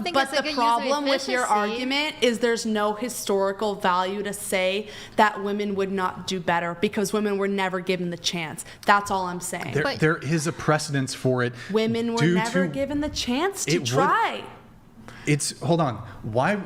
think But it's a the good problem user with your efficiency. argument is there's no historical value to say that women would not do better because women were never given the chance. That's all I'm saying. There is a precedence for it. Women were due never to- given the chance to It would- try. Hold on. Why?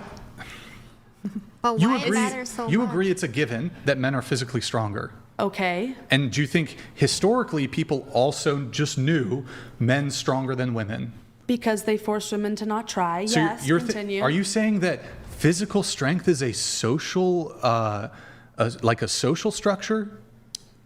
But You why agree? matter so You much? agree it's a given that men are physically stronger. Okay. And do you think historically people also just knew men stronger than women? Because they forced women to not try. So Yes, continue. are you saying that physical strength is a social, like a social structure?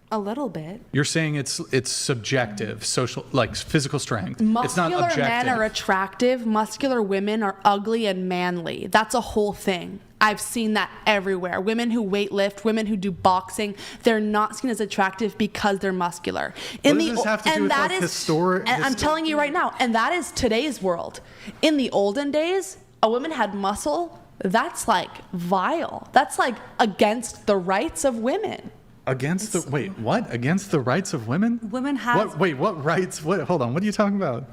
A little bit. You're saying it's subjective, social, like physical strength. It's not Muscular objective. men are attractive. Muscular women are ugly and manly. That's a whole thing. I've seen that everywhere. Women who weightlift, women who do boxing, they're not seen as attractive because they're muscular. What does this have to do with, like, And I'm telling you right now, and that is today's world. In the olden days, a woman had muscle. That's like vile. That's like against the rights of women. Against the what? Against the rights of women? Women have what rights? Hold on. What are you talking about?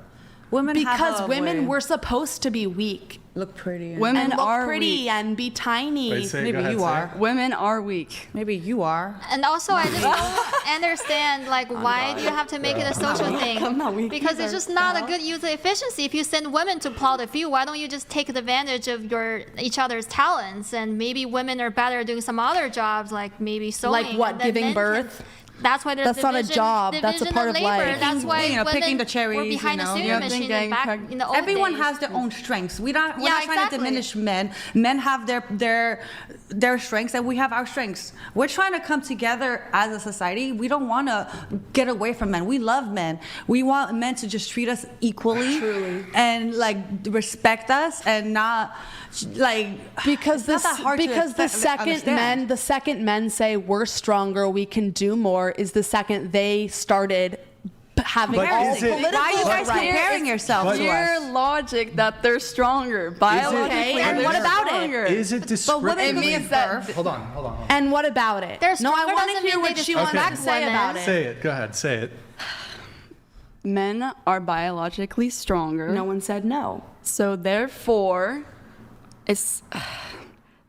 women have Because a women way. were supposed to be weak. Look pretty. Women and look are pretty weak. and be tiny. Wait, say it, go Maybe ahead, you say are. it. Women are weak. Maybe you are. And also, I just don't understand, like, why do you have to make it a social thing? I'm not weak Because either. it's just not a good user efficiency. If you send women to plow the field, why don't you just take advantage of each other's talents? And maybe women are better at doing some other jobs, like maybe sewing. Like what, and then giving men birth? That's why there's That's not a job. That's a division part of labor. life. That's why You know, women picking the were cherries, behind you the know. sewing Yeah, machine getting back pregnant. in the old Everyone days. has their own strengths. We're not trying exactly. to diminish men. Men have their strengths, and we have our strengths. We're trying to come together as a society. We don't want to get away from men. We love men. We want men to just treat us equally, and like respect us, and not like Because it's not that hard to the second men say we're stronger, we can do more, is the second they started having But all is it- political Why are you guys rights. comparing yourself But- to Your us? Your logic that they're stronger. Biologically, Okay, and they're what about it? stronger. Is it descriptively? women It means that Hold on. And what about it? They're No, I stronger want to doesn't hear mean what they she wants disrespect to say women. about it. Say it. Go ahead. Say it. men are biologically stronger. No one said no. So therefore,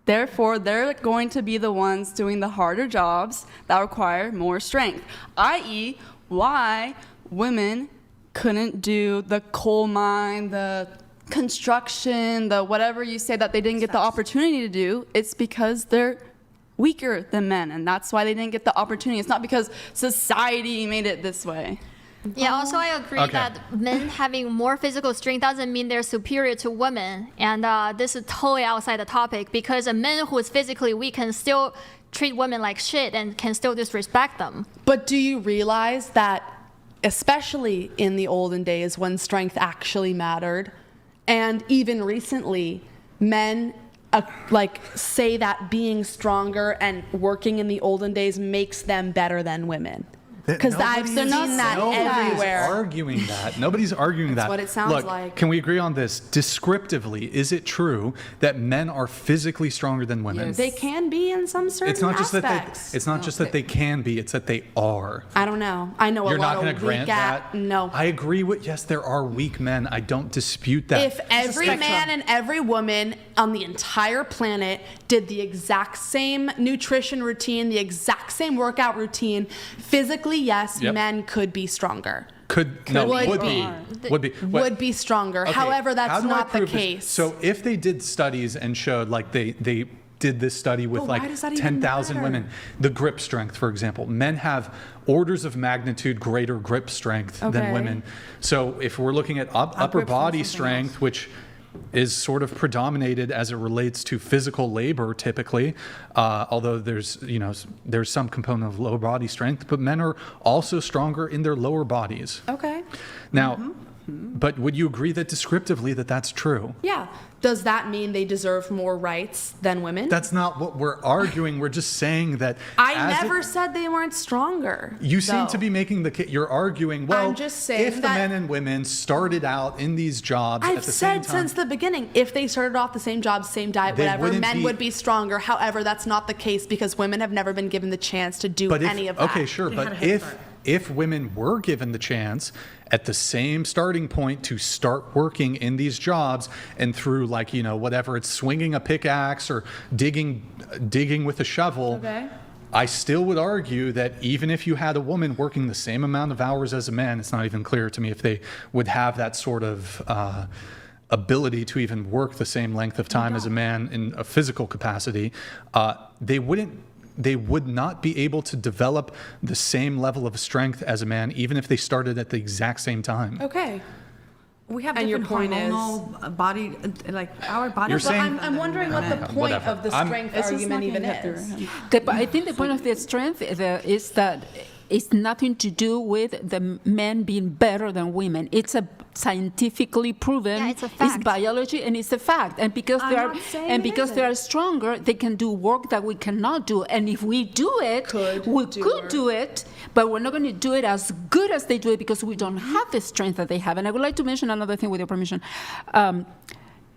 they're going to be the ones doing the harder jobs that require more strength. I.e., why women couldn't do the coal mine, the construction, the whatever you say that they didn't get the opportunity to do. It's because they're weaker than men, and that's why they didn't get the opportunity. It's not because society made it this way. Yeah, also I agree Okay. that men having more physical strength doesn't mean they're superior to women. And this is totally outside the topic because a man who is physically weak can still treat women like shit and can still disrespect them. But do you realize that, especially in the olden days when strength actually mattered, and even recently, men say that being stronger and working in the olden days makes them better than women? Because I've seen that everywhere. Nobody's arguing that. what it sounds Look, like. Can we agree on this? Descriptively, is it true that men are physically stronger than women? They can be in some certain It's not just aspects. that they can be. It's that they are. I don't know. I know You're a not lot going of to grant weak that. No. I agree with. Yes, there are weak men. I don't dispute that. If every man and every woman on the entire planet did the exact same nutrition routine, the exact same workout routine, physically, yes, Yep. men could be stronger. would Would be stronger. Okay, However, how that's do I not the prove this? case. So if they did studies and showed like they did this study with But why like does that even 10,000 matter? women, the grip strength, for example, men have orders of magnitude greater grip strength than Okay. women. So if we're looking at upper grip from body something strength, which is sort of predominated as it relates to physical labor typically, although there's some component of lower body strength, but men are also stronger in their lower bodies. Okay. Now, but would you agree that descriptively that's true? Yeah. Does that mean they deserve more rights than women? That's not what we're arguing. We're just saying that. I never said they weren't stronger. You seem though. to be making the case. You're arguing, well, I'm just saying if the that- men and women started out in these jobs I've at the same said time. since the beginning, if they started off the same job, same diet, They whatever, wouldn't men be- would be stronger. However, that's not the case because women have never been given the chance to do but if, any of that. okay, sure, They had but a head if start. if women were given the chance at the same starting point to start working in these jobs, and through like, you know, whatever, it's swinging a pickaxe or digging with a shovel, Okay. I still would argue that even if you had a woman working the same amount of hours as a man, it's not even clear to me if they would have that sort of ability to even work the same length of time as a man in a physical capacity, they would not be able to develop the same level of strength as a man, even if they started at the exact same time. Okay. We have And your different point is- hormonal body, like our body. You're saying- I'm wondering what the point Whatever. of the strength It's just argument not even gonna get is. through. I think the point of the strength is that it's nothing to do with the men being better than women. It's a scientifically proven. Yeah, it's a fact. It's biology and it's a fact. And because I'm not saying it they are isn't. stronger, they can do work that we cannot do. And if we do it, we do could work. do it, but we're not going to do it as good as they do it because we don't have the strength that they have. And I would like to mention another thing with your permission.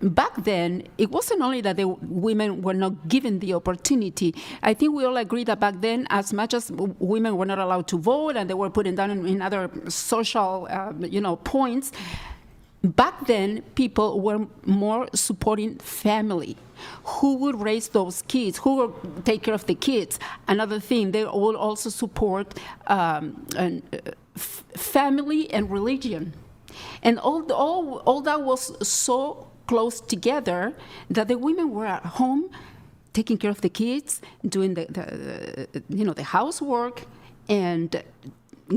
Back then, it wasn't only that the women were not given the opportunity. I think we all agree that back then, as much as women were not allowed to vote and they were put down in other social, points, back then people were more supporting family. Who would raise those kids? Who would take care of the kids? Another thing, they will also support family and religion. And all that was so close together that the women were at home taking care of the kids, doing the housework, and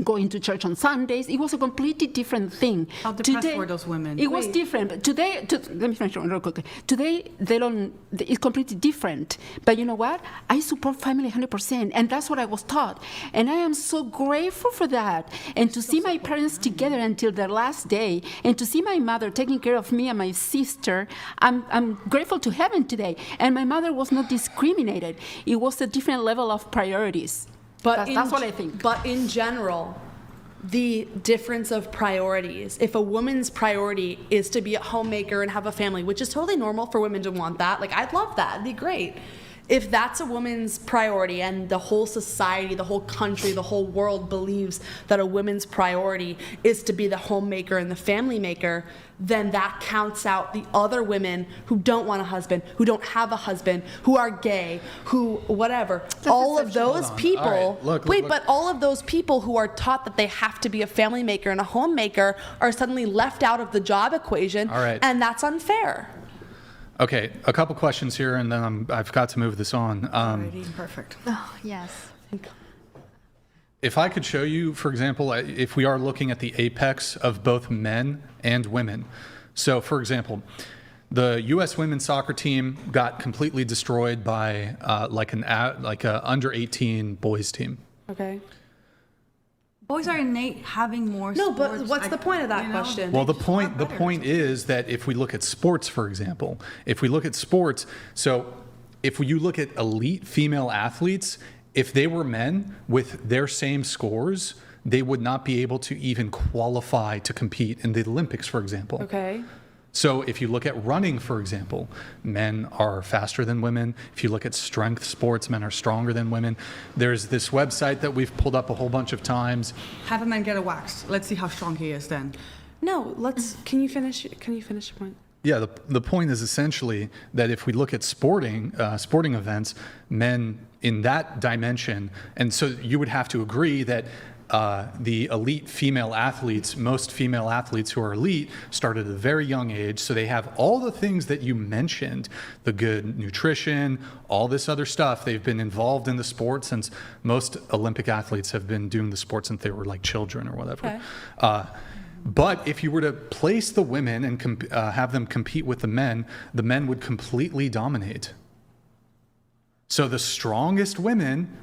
going to church on Sundays. It was a completely different thing. How depressed were those women? It was different. But today, let me finish real quickly. Today, it's completely different. But you know what? I support family 100%, and that's what I was taught. And I am so grateful for that. And to see my parents together until their last day, and to see my mother taking care of me and my sister, I'm grateful to heaven today. And my mother was not discriminated. It was a different level of priorities. But That's what I think. But in general, the difference of priorities. If a woman's priority is to be a homemaker and have a family, which is totally normal for women to want that, like I'd love that, it'd be great. If that's a woman's priority and the whole society, the whole country, the whole world believes that a woman's priority is to be the homemaker and the family maker, then that counts out the other women who don't want a husband, who don't have a husband, who are gay, who whatever. All of those people, All right, look. but all of those people who are taught that they have to be a family maker and a homemaker are suddenly left out of the job equation, All right. and that's unfair. Okay, a couple questions here, and then I've got to move this on. Perfect. Oh, yes. If I could show you, for example, if we are looking at the apex of both men and women. So, for example, the U.S. women's soccer team got completely destroyed by like a under 18 boys team. Okay. Boys are innate having more. No, but sports, what's the point of that you know? question? Well, the They just are point better. is that if we look at sports, for example, so if you look at elite female athletes, if they were men with their same scores, they would not be able to even qualify to compete in the Olympics, for example. Okay. So if you look at running, for example, men are faster than women. If you look at strength sports, men are stronger than women. There's this website that we've pulled up a whole bunch of times. Have a man get a wax. Let's see how strong he is then. No, can you finish your point? Yeah, the point is essentially that if we look at sporting events, men in that dimension, and so you would have to agree that the elite female athletes, most female athletes who are elite, started at a very young age, so they have all the things that you mentioned, the good nutrition, all this other stuff. They've been involved in the sport since most Olympic athletes have been doing the sport since they were like children or whatever. Okay. But if you were to place the women and have them compete with the men would completely dominate. So the strongest women,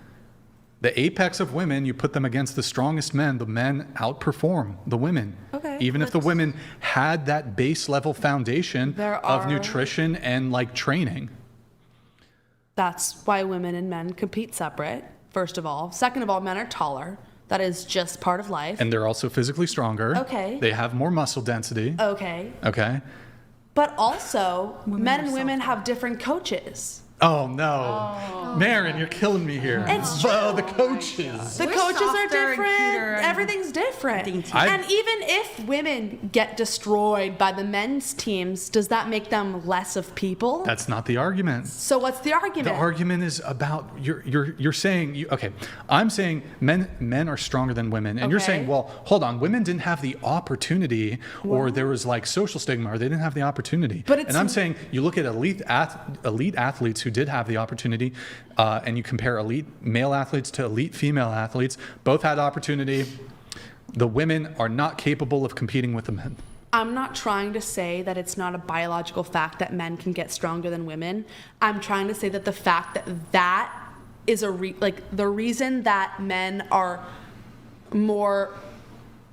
the apex of women, you put them against the strongest men, the men outperform the women. Okay, Even if the women had that base level foundation There of are- nutrition and like training. That's why women and men compete separate, first of all. Second of all, men are taller. That is just part of life. And they're also physically stronger. Okay. They have more muscle density. Okay. Okay. But also, men and are women softer. have different coaches. Oh no, Maren, you're killing me here. It's Well, the coaches. The We're coaches are softer and different. cuter and Everything's different. dainty. And even if women get destroyed by the men's teams, does that make them less of people? That's not the argument. So what's the argument? The argument is about you're saying okay. I'm saying men are stronger than women, and you're Okay. saying, well, hold on, women didn't have the opportunity, or there was like social stigma, or they didn't have the opportunity. But it's- and I'm saying you look at elite athletes who did have the opportunity, and you compare elite male athletes to elite female athletes. Both had opportunity. The women are not capable of competing with the men. I'm not trying to say that it's not a biological fact that men can get stronger than women. I'm trying to say that the fact that that is the reason that men are more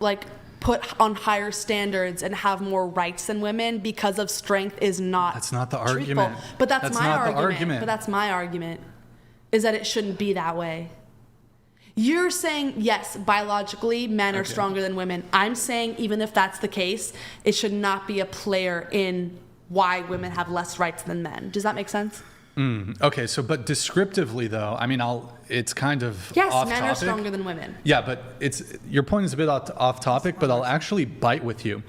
like put on higher standards and have more rights than women because of strength is not That's not the truthful. argument. But that's That's my not the argument. argument. But that's my argument is that it shouldn't be that way. You're saying, yes, biologically, men are stronger than women. I'm saying, even if that's the case, it should not be a player in why women have less rights than men. Does that make sense? Okay, so but descriptively though, I mean, it's kind of Yes, off men topic. are stronger than women. Yeah, but your point is a bit off topic, but I'll actually bite with you.